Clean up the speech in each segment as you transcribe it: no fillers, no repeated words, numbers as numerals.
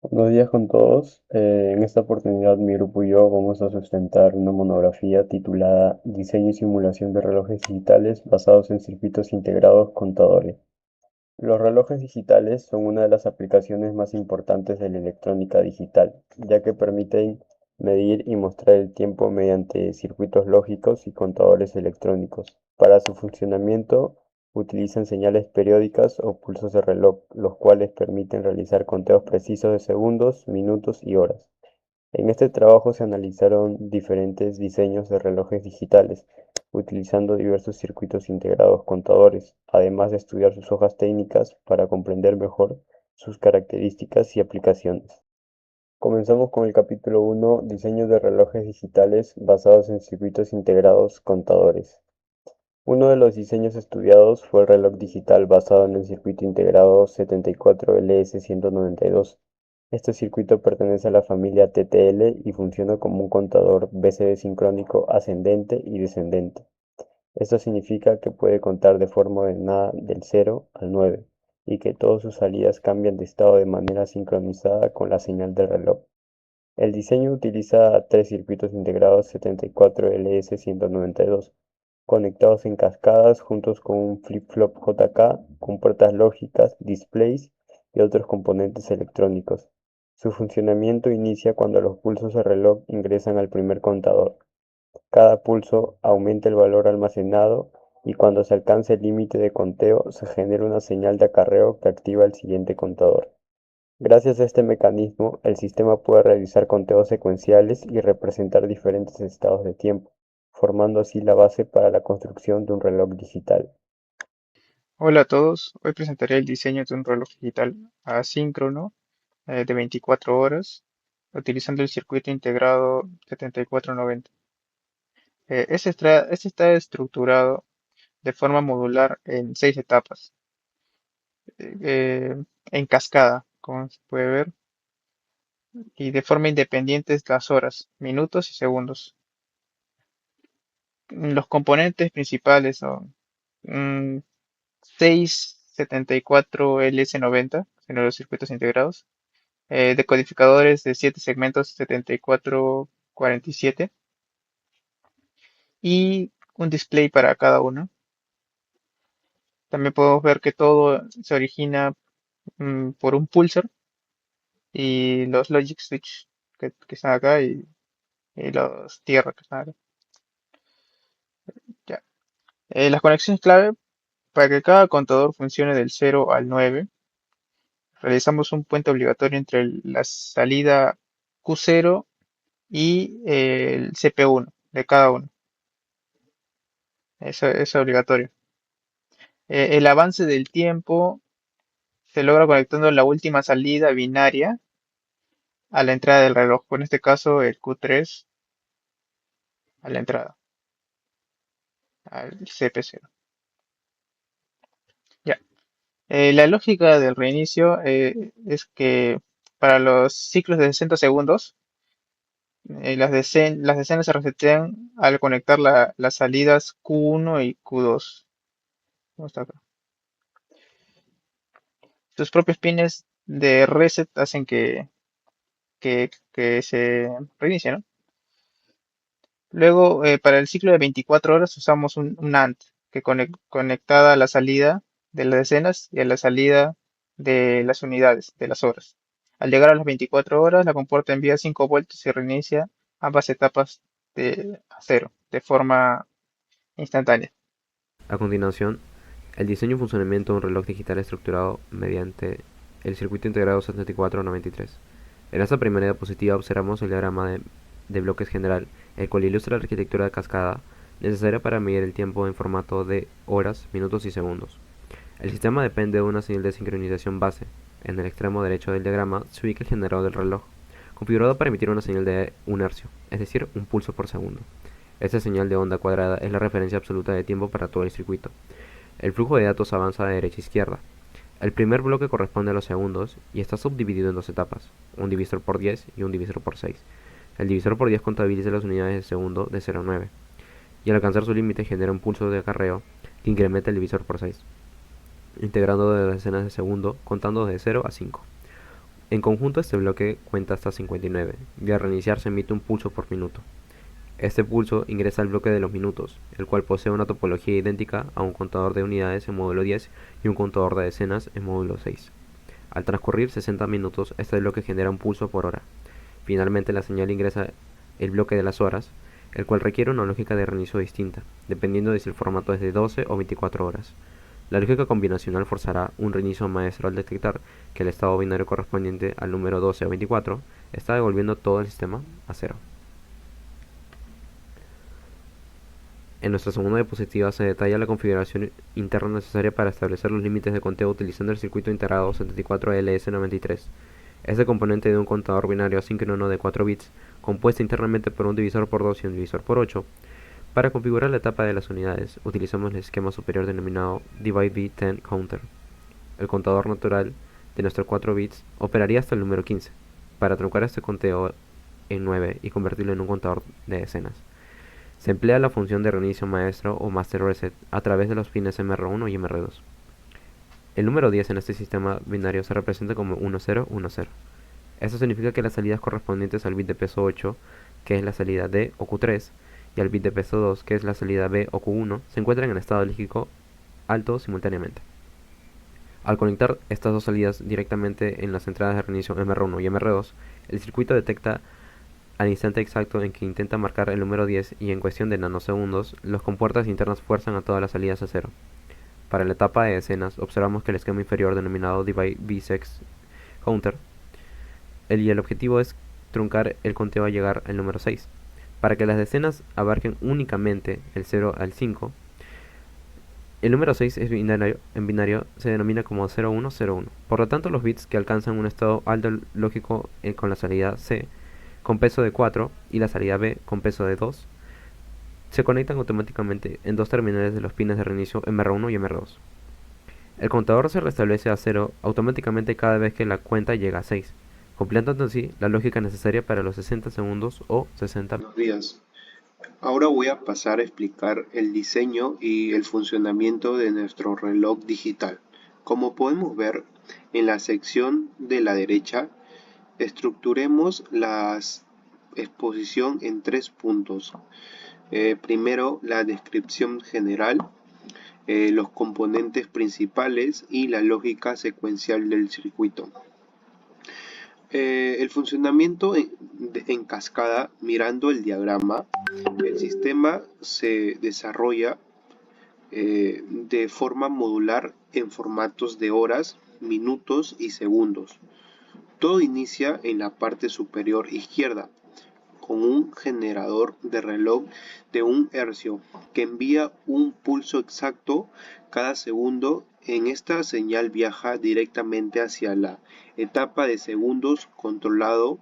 Buenos días con todos. En esta oportunidad mi grupo y yo vamos a sustentar una monografía titulada Diseño y simulación de relojes digitales basados en circuitos integrados contadores. Los relojes digitales son una de las aplicaciones más importantes de la electrónica digital, ya que permiten medir y mostrar el tiempo mediante circuitos lógicos y contadores electrónicos. Para su funcionamiento, utilizan señales periódicas o pulsos de reloj, los cuales permiten realizar conteos precisos de segundos, minutos y horas. En este trabajo se analizaron diferentes diseños de relojes digitales, utilizando diversos circuitos integrados contadores, además de estudiar sus hojas técnicas para comprender mejor sus características y aplicaciones. Comenzamos con el capítulo 1, diseño de relojes digitales basados en circuitos integrados contadores. Uno de los diseños estudiados fue el reloj digital basado en el circuito integrado 74LS192. Este circuito pertenece a la familia TTL y funciona como un contador BCD sincrónico ascendente y descendente. Esto significa que puede contar de forma ordenada del 0 al 9 y que todas sus salidas cambian de estado de manera sincronizada con la señal del reloj. El diseño utiliza tres circuitos integrados 74LS192 conectados en cascadas juntos con un flip-flop JK con puertas lógicas, displays y otros componentes electrónicos. Su funcionamiento inicia cuando los pulsos del reloj ingresan al primer contador. Cada pulso aumenta el valor almacenado y cuando se alcanza el límite de conteo se genera una señal de acarreo que activa el siguiente contador. Gracias a este mecanismo, el sistema puede realizar conteos secuenciales y representar diferentes estados de tiempo, formando así la base para la construcción de un reloj digital. Hola a todos, hoy presentaré el diseño de un reloj digital asíncrono de 24 horas utilizando el circuito integrado 7490. Este está estructurado de forma modular en 6 etapas, en cascada, como se puede ver, y de forma independiente las horas, minutos y segundos. Los componentes principales son mm, 674LS90, sino los circuitos integrados, decodificadores de 7 segmentos 7447 y un display para cada uno. También podemos ver que todo se origina por un pulsar y los logic switch que están acá y los tierra que están acá. Ya. Las conexiones clave para que cada contador funcione del 0 al 9. Realizamos un puente obligatorio entre la salida Q0 y el CP1 de cada uno. Eso es obligatorio. El avance del tiempo se logra conectando la última salida binaria a la entrada del reloj, en este caso el Q3 a la entrada, al CP0. Ya. La lógica del reinicio es que para los ciclos de 60 segundos, las decenas se resetean al conectar las salidas Q1 y Q2. ¿Cómo está acá? Sus propios pines de reset hacen que se reinicie, ¿no? Luego, para el ciclo de 24 horas usamos un ANT que conectada a la salida de las decenas y a la salida de las unidades, de las horas. Al llegar a las 24 horas, la compuerta envía 5 vueltas y reinicia ambas etapas a cero, de forma instantánea. A continuación, el diseño y funcionamiento de un reloj digital estructurado mediante el circuito integrado 7493. En esta primera diapositiva observamos el diagrama de bloques general, el cual ilustra la arquitectura de cascada necesaria para medir el tiempo en formato de horas, minutos y segundos. El sistema depende de una señal de sincronización base. En el extremo derecho del diagrama se ubica el generador del reloj, configurado para emitir una señal de un hercio, es decir, un pulso por segundo. Esta señal de onda cuadrada es la referencia absoluta de tiempo para todo el circuito. El flujo de datos avanza de derecha a izquierda. El primer bloque corresponde a los segundos y está subdividido en dos etapas, un divisor por 10 y un divisor por 6. El divisor por 10 contabiliza las unidades de segundo de 0 a 9 y al alcanzar su límite genera un pulso de acarreo que incrementa el divisor por 6, integrando de decenas de segundo contando de 0 a 5. En conjunto este bloque cuenta hasta 59 y al reiniciar se emite un pulso por minuto. Este pulso ingresa al bloque de los minutos, el cual posee una topología idéntica a un contador de unidades en módulo 10 y un contador de decenas en módulo 6. Al transcurrir 60 minutos, este bloque genera un pulso por hora. Finalmente la señal ingresa el bloque de las horas, el cual requiere una lógica de reinicio distinta, dependiendo de si el formato es de 12 o 24 horas. La lógica combinacional forzará un reinicio maestro al detectar que el estado binario correspondiente al número 12 o 24 está devolviendo todo el sistema a cero. En nuestra segunda diapositiva se detalla la configuración interna necesaria para establecer los límites de conteo utilizando el circuito integrado 74LS93. Este componente de un contador binario asíncrono de 4 bits, compuesto internamente por un divisor por 2 y un divisor por 8. Para configurar la etapa de las unidades, utilizamos el esquema superior denominado divide-10 counter. El contador natural de nuestros 4 bits operaría hasta el número 15, para truncar este conteo en 9 y convertirlo en un contador de decenas. Se emplea la función de reinicio maestro o master reset a través de los pines MR1 y MR2. El número 10 en este sistema binario se representa como 1010. Esto significa que las salidas correspondientes al bit de peso 8, que es la salida D o Q3, y al bit de peso 2, que es la salida B o Q1, se encuentran en estado lógico alto simultáneamente. Al conectar estas dos salidas directamente en las entradas de reinicio MR1 y MR2, el circuito detecta al instante exacto en que intenta marcar el número 10 y en cuestión de nanosegundos, los compuertas internas fuerzan a todas las salidas a cero. Para la etapa de decenas, observamos que el esquema inferior denominado divide-10 counter, el objetivo es truncar el conteo a llegar al número 6. Para que las decenas abarquen únicamente el 0 al 5, el número 6 en binario se denomina como 0101. Por lo tanto, los bits que alcanzan un estado alto lógico con la salida C con peso de 4 y la salida B con peso de 2 se conectan automáticamente en dos terminales de los pines de reinicio MR1 y MR2. El contador se restablece a 0 automáticamente cada vez que la cuenta llega a 6, completando así la lógica necesaria para los 60 segundos o 60 Buenos días. Ahora voy a pasar a explicar el diseño y el funcionamiento de nuestro reloj digital. Como podemos ver en la sección de la derecha, estructuremos la exposición en 3 puntos. Primero, la descripción general, los componentes principales y la lógica secuencial del circuito. El funcionamiento en cascada, mirando el diagrama, el sistema se desarrolla de forma modular en formatos de horas, minutos y segundos. Todo inicia en la parte superior izquierda, con un generador de reloj de 1 hercio que envía un pulso exacto cada segundo. En esta señal viaja directamente hacia la etapa de segundos controlado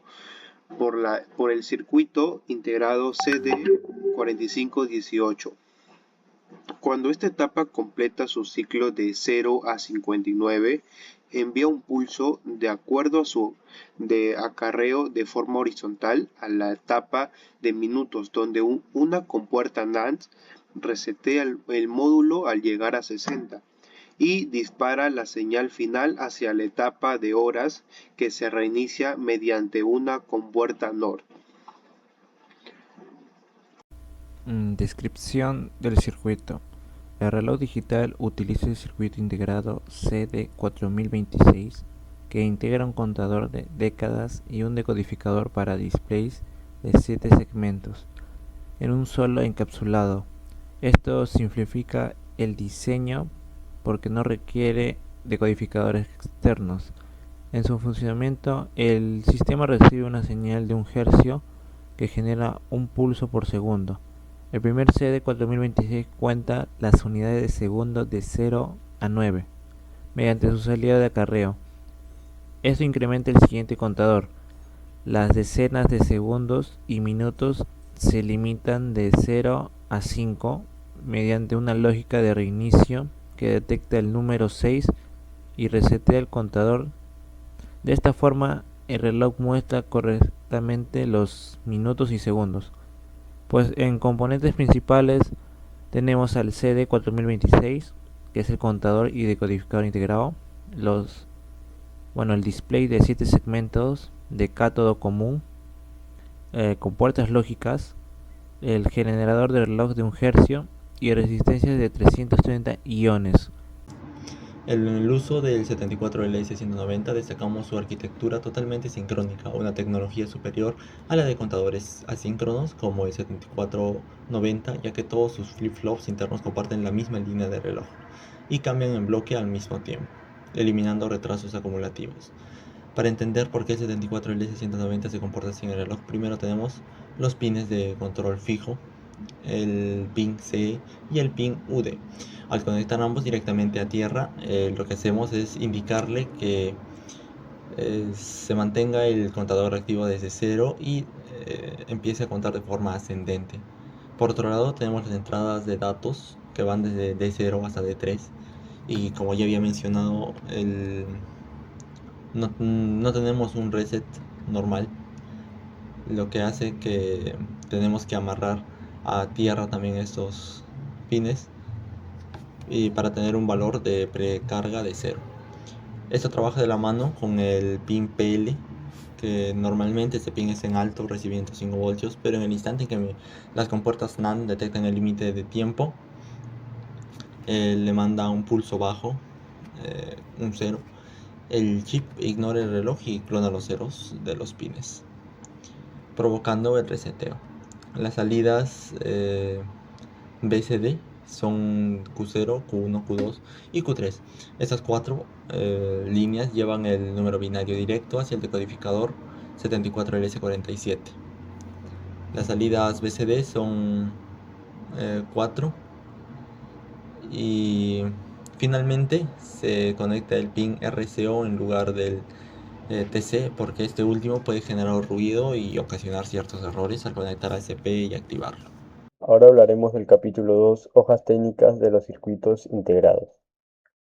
por el circuito integrado CD4518. Cuando esta etapa completa su ciclo de 0 a 59, envía un pulso de acuerdo a su acarreo de forma horizontal a la etapa de minutos, donde una compuerta NAND resetea el módulo al llegar a 60 y dispara la señal final hacia la etapa de horas, que se reinicia mediante una compuerta NOR. Descripción del circuito. El reloj digital utiliza el circuito integrado CD4026, que integra un contador de décadas y un decodificador para displays de 7 segmentos en un solo encapsulado. Esto simplifica el diseño porque no requiere decodificadores externos. En su funcionamiento, el sistema recibe una señal de 1 hercio que genera un pulso por segundo. El primer CD4026 cuenta las unidades de segundo de 0 a 9 mediante su salida de acarreo. Esto incrementa el siguiente contador. Las decenas de segundos y minutos se limitan de 0 a 5 mediante una lógica de reinicio que detecta el número 6 y resetea el contador. De esta forma, el reloj muestra correctamente los minutos y segundos. Pues en componentes principales tenemos al CD4026, que es el contador y decodificador integrado, los Bueno, el display de 7 segmentos de cátodo común con puertas lógicas, el generador de reloj de 1 Hz y resistencia de 330 iones. En el uso del 74LS190 destacamos su arquitectura totalmente sincrónica, una tecnología superior a la de contadores asíncronos como el 7490, ya que todos sus flip-flops internos comparten la misma línea de reloj y cambian en bloque al mismo tiempo, eliminando retrasos acumulativos. Para entender por qué el 74LS190 se comporta así en el reloj, primero tenemos los pines de control fijo, el pin C y el pin UD. Al conectar ambos directamente a tierra, lo que hacemos es indicarle que se mantenga el contador activo desde cero y empiece a contar de forma ascendente. Por otro lado, tenemos las entradas de datos que van desde D0 hasta D3 y como ya había mencionado, no tenemos un reset normal, lo que hace que tenemos que amarrar a tierra también estos pines y para tener un valor de precarga de 0. Esto trabaja de la mano con el pin PL, que normalmente este pin es en alto recibiendo 5 voltios, pero en el instante en que las compuertas NAND detectan el límite de tiempo, le manda un pulso bajo, un 0. El chip ignora el reloj y clona los ceros de los pines, provocando el reseteo. Las salidas BCD son Q0, Q1, Q2 y Q3. Estas cuatro líneas llevan el número binario directo hacia el decodificador 74LS47. Las salidas BCD son 4 y finalmente se conecta el pin RCO en lugar del TC, porque este último puede generar ruido y ocasionar ciertos errores al conectar a SP y activarlo. Ahora hablaremos del capítulo 2, hojas técnicas de los circuitos integrados.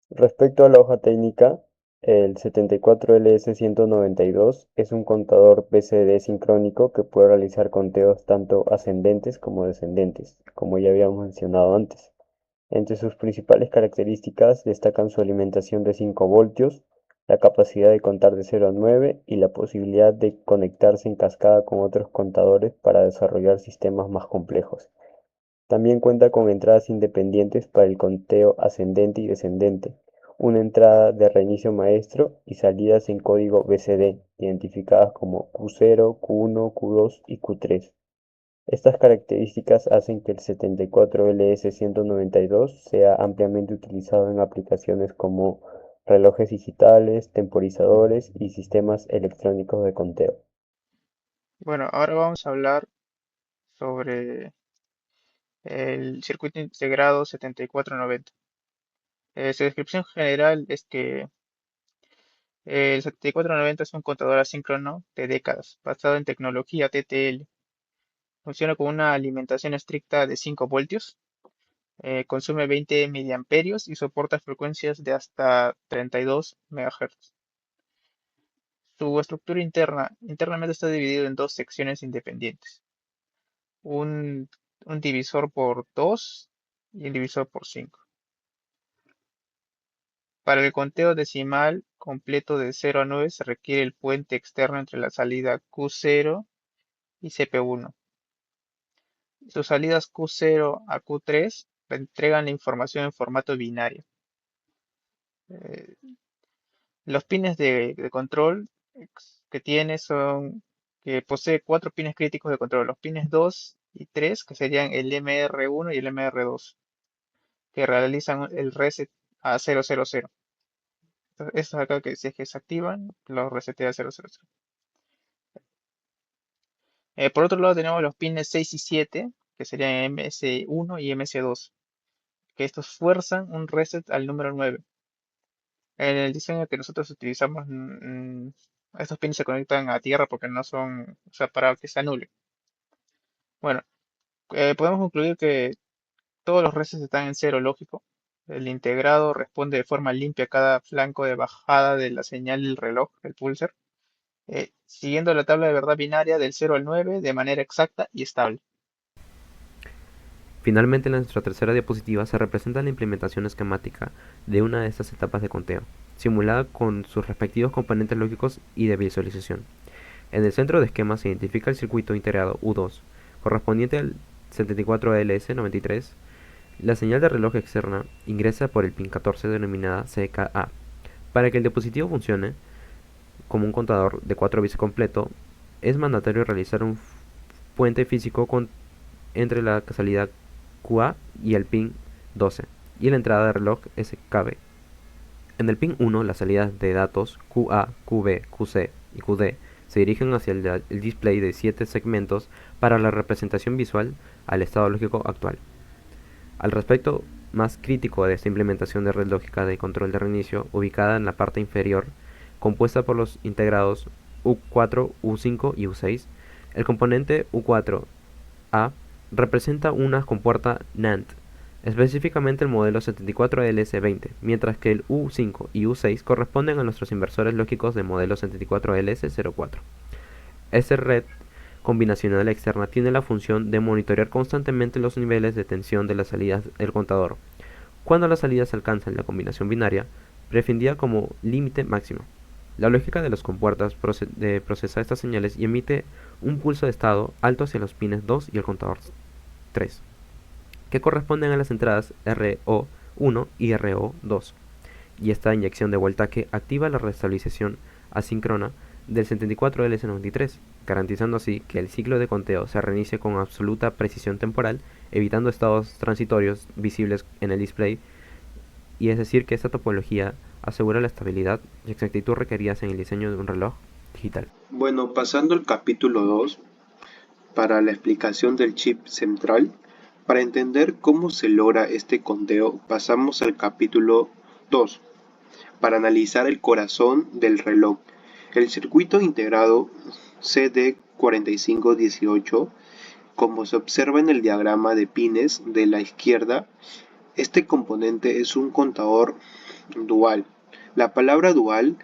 Respecto a la hoja técnica, el 74LS192 es un contador BCD sincrónico que puede realizar conteos tanto ascendentes como descendentes, como ya habíamos mencionado antes. Entre sus principales características destacan su alimentación de 5 voltios, la capacidad de contar de 0 a 9 y la posibilidad de conectarse en cascada con otros contadores para desarrollar sistemas más complejos. También cuenta con entradas independientes para el conteo ascendente y descendente, una entrada de reinicio maestro y salidas en código BCD, identificadas como Q0, Q1, Q2 y Q3. Estas características hacen que el 74LS192 sea ampliamente utilizado en aplicaciones como relojes digitales, temporizadores y sistemas electrónicos de conteo. Bueno, ahora vamos a hablar sobre el circuito integrado 7490. Su descripción general es que el 7490 es un contador asíncrono de décadas, basado en tecnología TTL. Funciona con una alimentación estricta de 5 voltios, consume 20 miliamperios y soporta frecuencias de hasta 32 MHz. Su estructura internamente está dividido en dos secciones independientes, un, un divisor por 2 y un divisor por 5. Para el conteo decimal completo de 0 a 9 se requiere el puente externo entre la salida Q0 y CP1. Sus salidas Q0 a Q3 entregan la información en formato binario. Eh, los pines de control que tiene son que posee cuatro pines críticos de control, los pines 2 y 3, que serían el MR1 y el MR2, que realizan el reset a 000. Estos acá que si es que se activan, los resetea a 000. Por otro lado tenemos los pines 6 y 7, que serían MS1 y MS2, que estos fuerzan un reset al número 9. En el diseño que nosotros utilizamos, estos pins se conectan a tierra porque no son, o sea, para que se anule. Bueno, podemos concluir que todos los resets están en cero lógico. El integrado responde de forma limpia a cada flanco de bajada de la señal del reloj, el pulsar, siguiendo la tabla de verdad binaria del 0 al 9 de manera exacta y estable. Finalmente, en nuestra tercera diapositiva se representa la implementación esquemática de una de estas etapas de conteo. simulada con sus respectivos componentes lógicos y de visualización. En el centro de esquema se identifica el circuito integrado U2, correspondiente al 74LS93. La señal de reloj externa ingresa por el pin 14 denominada CKA. Para que el dispositivo funcione como un contador de 4 bits completo, es mandatorio realizar un puente físico entre la salida QA y el pin 12 y la entrada de reloj SKB. En el pin 1, las salidas de datos QA, QB, QC y QD se dirigen hacia el display de 7 segmentos para la representación visual al estado lógico actual. Al respecto más crítico de esta implementación de red lógica de control de reinicio, ubicada en la parte inferior, compuesta por los integrados U4, U5 y U6, el componente U4A representa una compuerta NAND, específicamente el modelo 74LS20, mientras que el U5 y U6 corresponden a nuestros inversores lógicos del modelo 74LS04. Esta red combinacional externa tiene la función de monitorear constantemente los niveles de tensión de las salidas del contador. Cuando las salidas alcanzan la combinación binaria, prefindida como límite máximo. La lógica de las compuertas procesa estas señales y emite un pulso de estado alto hacia los pines 2 y el contador 3, que corresponden a las entradas RO1 y RO2, y esta inyección de voltaje activa la restabilización asíncrona del 74LS93, garantizando así que el ciclo de conteo se reinicie con absoluta precisión temporal, evitando estados transitorios visibles en el display, y es decir que esta topología asegura la estabilidad y exactitud requeridas en el diseño de un reloj digital. Bueno, pasando al capítulo 2, para la explicación del chip central. Para entender cómo se logra este conteo, pasamos al capítulo 2, para analizar el corazón del reloj. El circuito integrado CD4518, como se observa en el diagrama de pines de la izquierda, este componente es un contador dual. La palabra dual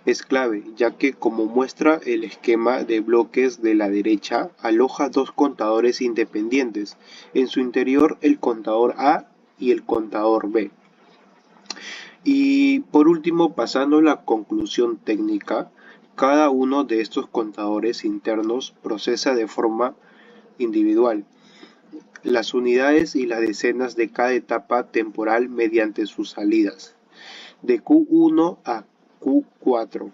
es clave, ya que, como muestra el esquema de bloques de la derecha, aloja dos contadores independientes, en su interior el contador A y el contador B. Y por último, pasando a la conclusión técnica, cada uno de estos contadores internos procesa de forma individual las unidades y las decenas de cada etapa temporal mediante sus salidas, de Q1 a Q4.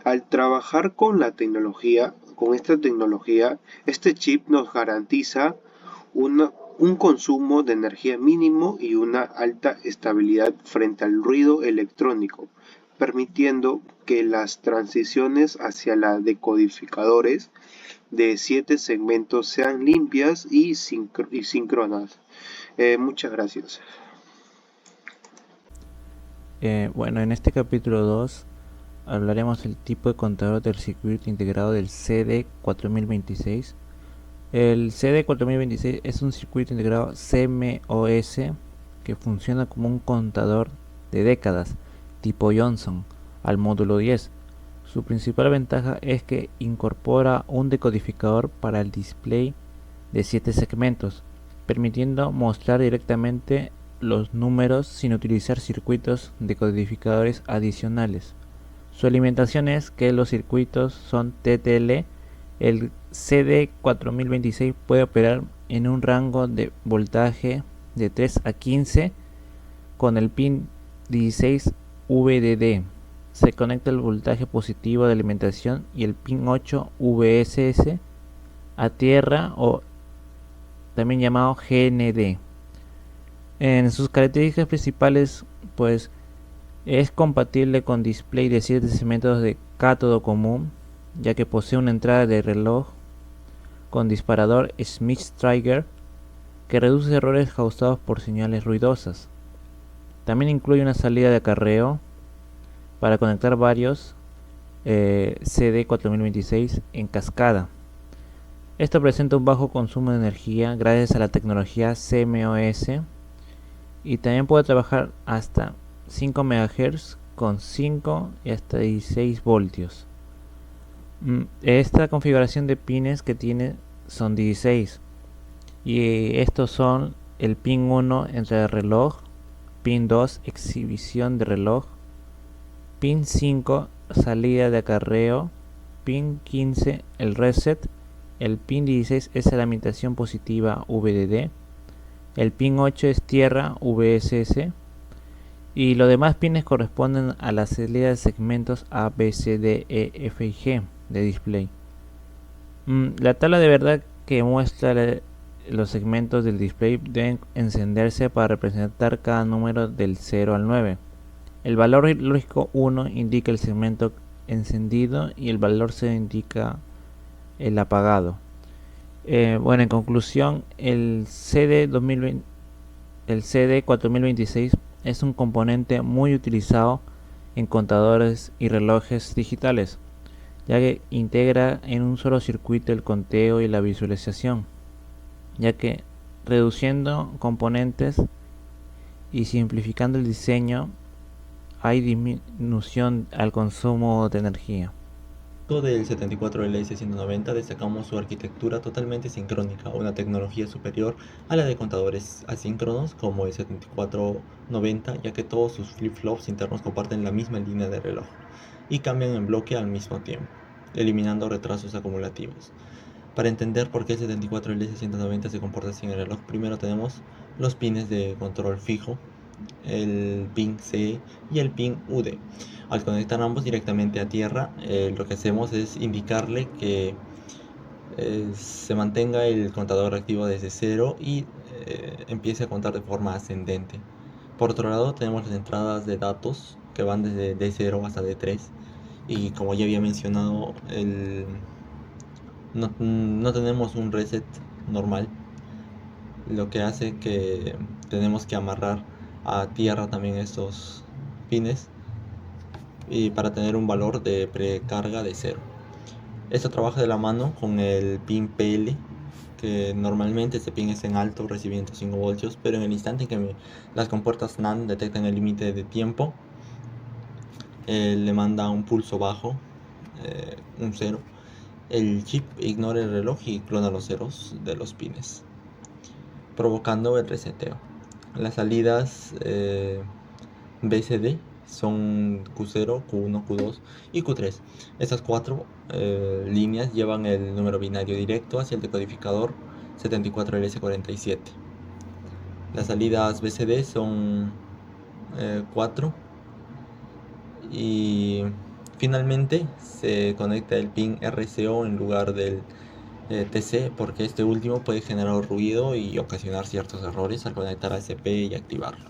Al trabajar con esta tecnología, este chip nos garantiza un consumo de energía mínimo y una alta estabilidad frente al ruido electrónico, permitiendo que las transiciones hacia los decodificadores de 7 segmentos sean limpias y síncronas. Muchas gracias. Bueno, en este capítulo 2 hablaremos del tipo de contador del circuito integrado del CD4026. El CD4026 es un circuito integrado CMOS que funciona como un contador de décadas tipo Johnson al módulo 10. Su principal ventaja es que incorpora un decodificador para el display de 7 segmentos, permitiendo mostrar directamente los números sin utilizar circuitos decodificadores adicionales. Su alimentación es que los circuitos son TTL. El CD4026 puede operar en un rango de voltaje de 3 a 15 con el pin 16 VDD. Se conecta el voltaje positivo de alimentación y el pin 8 VSS a tierra, o también llamado GND. En sus características principales, pues es compatible con display de 7 segmentos de cátodo común, ya que posee una entrada de reloj con disparador Smith Trigger que reduce errores causados por señales ruidosas. También incluye una salida de acarreo para conectar varios CD4026 en cascada. Esto presenta un bajo consumo de energía gracias a la tecnología CMOS, y también puede trabajar hasta 5 MHz con 5 y hasta 16 voltios. Esta configuración de pines que tiene son 16, y estos son el pin 1 entre el reloj, pin 2 exhibición de reloj, Pin 5, salida de acarreo. Pin 15, el reset. El pin 16 es la limitación positiva VDD. El pin 8 es tierra VSS. Y los demás pines corresponden a la salida de segmentos A, B, C, D, E, F y G de display. La tabla de verdad que muestra los segmentos del display deben encenderse para representar cada número del 0 al 9. El valor lógico 1 indica el segmento encendido y el valor 0 indica el apagado. Bueno, en conclusión, el CD 4026 es un componente muy utilizado en contadores y relojes digitales, ya que integra en un solo circuito el conteo y la visualización, ya que reduciendo componentes y simplificando el diseño hay disminución al consumo de energía. Del 74LS190 destacamos su arquitectura totalmente sincrónica, una tecnología superior a la de contadores asíncronos como el 7490, ya que todos sus flip-flops internos comparten la misma línea de reloj y cambian en bloque al mismo tiempo, eliminando retrasos acumulativos. Para entender por qué el 74LS190 se comporta así en el reloj, primero tenemos los pines de control fijo, el pin C y el pin UD. Al conectar ambos directamente a tierra, lo que hacemos es indicarle que se mantenga el contador activo desde 0 y empiece a contar de forma ascendente. Por otro lado, tenemos las entradas de datos que van desde D0 hasta D3 y como ya había mencionado, no tenemos un reset normal, lo que hace que tenemos que amarrar a tierra también estos pines y para tener un valor de precarga de 0. Esto trabaja de la mano con el pin PL, que normalmente este pin es en alto recibiendo 5 voltios, pero en el instante en que las compuertas NAND detectan el límite de tiempo, le manda un pulso bajo, un 0. El chip ignora el reloj y clona los ceros de los pines, provocando el reseteo. Las salidas BCD son Q0, Q1, Q2 y Q3. Estas cuatro líneas llevan el número binario directo hacia el decodificador 74LS47. Las salidas BCD son 4 y finalmente se conecta el pin RCO en lugar del TC porque este último puede generar ruido y ocasionar ciertos errores al conectar al CP y activarlo.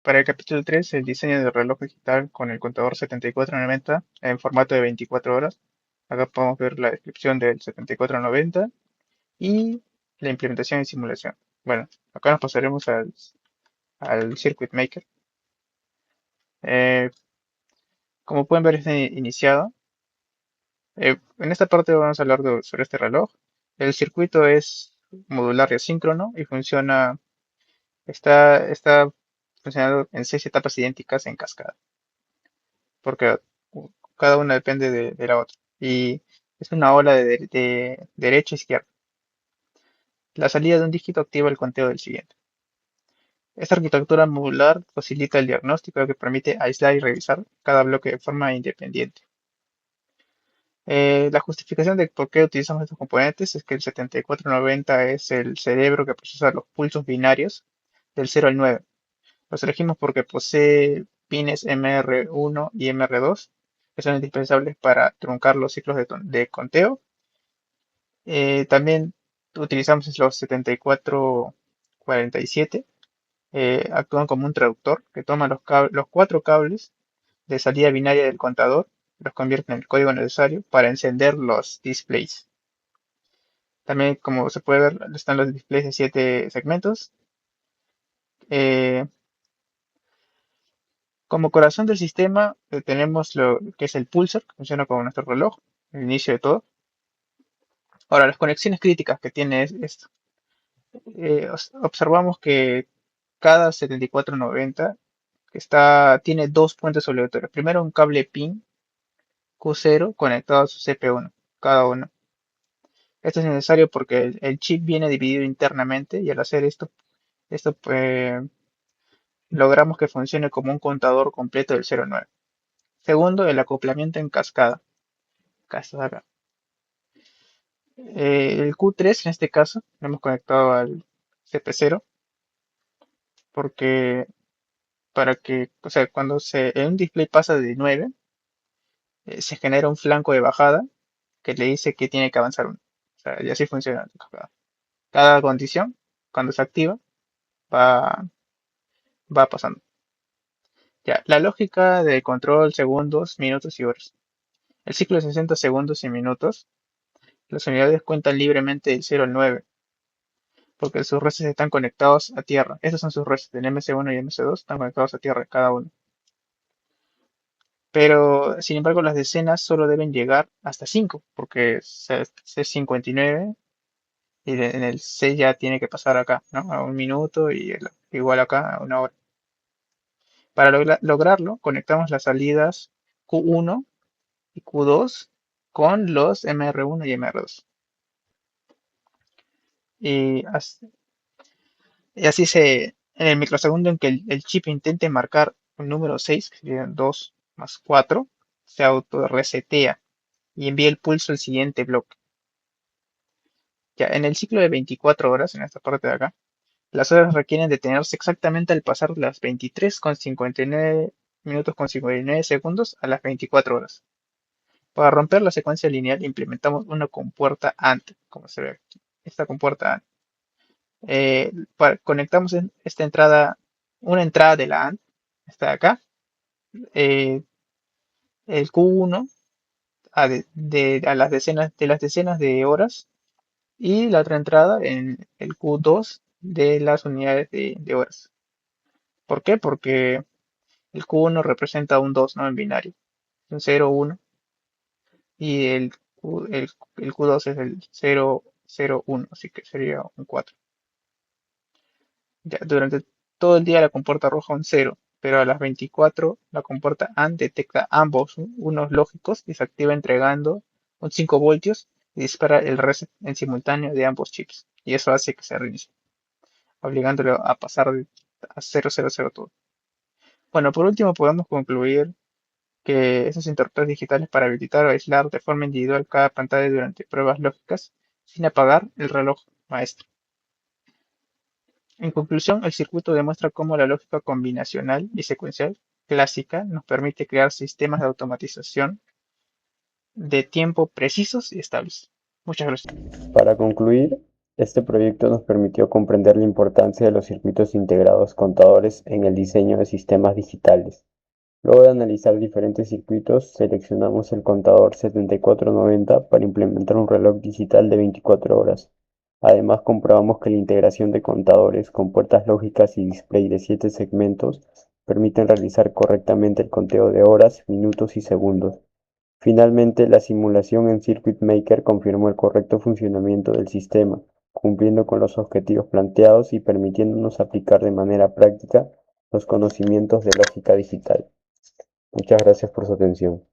Para el capítulo 3, el diseño del reloj digital con el contador 7490 en formato de 24 horas. Acá podemos ver la descripción del 7490 y la implementación y simulación. Bueno, acá nos pasaremos al Circuit Maker. Eh, Como pueden ver, está iniciado. En esta parte vamos a hablar sobre este reloj. El circuito es modular y asíncrono y está funcionando en 6 etapas idénticas en cascada, porque cada una depende de la otra. Y es una ola de derecha a izquierda. La salida de un dígito activa el conteo del siguiente. Esta arquitectura modular facilita el diagnóstico que permite aislar y revisar cada bloque de forma independiente. La justificación de por qué utilizamos estos componentes es que el 7490 es el cerebro que procesa los pulsos binarios del 0 al 9. Los elegimos porque posee pines MR1 y MR2, que son indispensables para truncar los ciclos de conteo. También utilizamos los 7447, actúan como un traductor que toma los 4 cables de salida binaria del contador, los convierte en el código necesario para encender los displays. También, como se puede ver, están los displays de 7 segmentos. Eh, Como corazón del sistema tenemos lo que es el pulsar, que funciona como nuestro reloj, el inicio de todo. Ahora, las conexiones críticas que tiene esto. Observamos que cada 7490 tiene 2 puentes obligatorios. Primero un cable PIN Q0 conectado a su CP1, cada uno. Esto es necesario porque el chip viene dividido internamente y al hacer esto logramos que funcione como un contador completo del 0 al 9. Segundo, el acoplamiento en cascada. Acá. El Q3 en este caso lo hemos conectado al CP0 porque para que, o sea, cuando un display pasa de 9, se genera un flanco de bajada que le dice que tiene que avanzar uno. O sea, y así funciona. Cada condición, cuando se activa, va, va pasando. Ya, la lógica de control segundos, minutos y horas. El ciclo de 60 segundos y minutos, las unidades cuentan libremente del 0 al 9, porque sus reses están conectados a tierra. Esos son sus reses, el MS1 y MS2 están conectados a tierra cada uno. Pero, sin embargo, las decenas solo deben llegar hasta 5, porque es 59 y en el 6 ya tiene que pasar acá, ¿no? A un minuto y igual acá a una hora. Para lograrlo, conectamos las salidas Q1 y Q2 con los MR1 y MR2. Y así en el microsegundo en que el chip intente marcar un número 6, que serían 2 más 4, se auto-resetea y envía el pulso al siguiente bloque. Ya, en el ciclo de 24 horas, en esta parte de acá, las horas requieren detenerse exactamente al pasar las 23 con 59 minutos con 59 segundos a las 24 horas. Para romper la secuencia lineal implementamos una compuerta AND, como se ve aquí. Esta compuerta AND. Conectamos esta entrada, una entrada de la AND, está de acá, eh, el Q1 a las decenas de horas y la otra entrada en el Q2 de las unidades de horas. ¿Por qué? Porque el Q1 representa un 2, ¿no? En binario, un 0, 1, y el Q2 es el 0, 0, 1, así que sería un 4. Ya, durante todo el día la compuerta arroja un 0, pero a las 24 la compuerta AND detecta ambos unos lógicos y se activa entregando un 5 voltios y dispara el reset en simultáneo de ambos chips. Y eso hace que se reinicie, obligándolo a pasar a 0, 0, 0 todo. Bueno, por último podemos concluir que esos interruptores digitales para habilitar o aislar de forma individual cada pantalla durante pruebas lógicas sin apagar el reloj maestro. En conclusión, el circuito demuestra cómo la lógica combinacional y secuencial clásica nos permite crear sistemas de automatización de tiempo precisos y estables. Muchas gracias. Para concluir, este proyecto nos permitió comprender la importancia de los circuitos integrados contadores en el diseño de sistemas digitales. Luego de analizar diferentes circuitos, seleccionamos el contador 7490 para implementar un reloj digital de 24 horas. Además, comprobamos que la integración de contadores con puertas lógicas y display de 7 segmentos permiten realizar correctamente el conteo de horas, minutos y segundos. Finalmente, la simulación en Circuit Maker confirmó el correcto funcionamiento del sistema, cumpliendo con los objetivos planteados y permitiéndonos aplicar de manera práctica los conocimientos de lógica digital. Muchas gracias por su atención.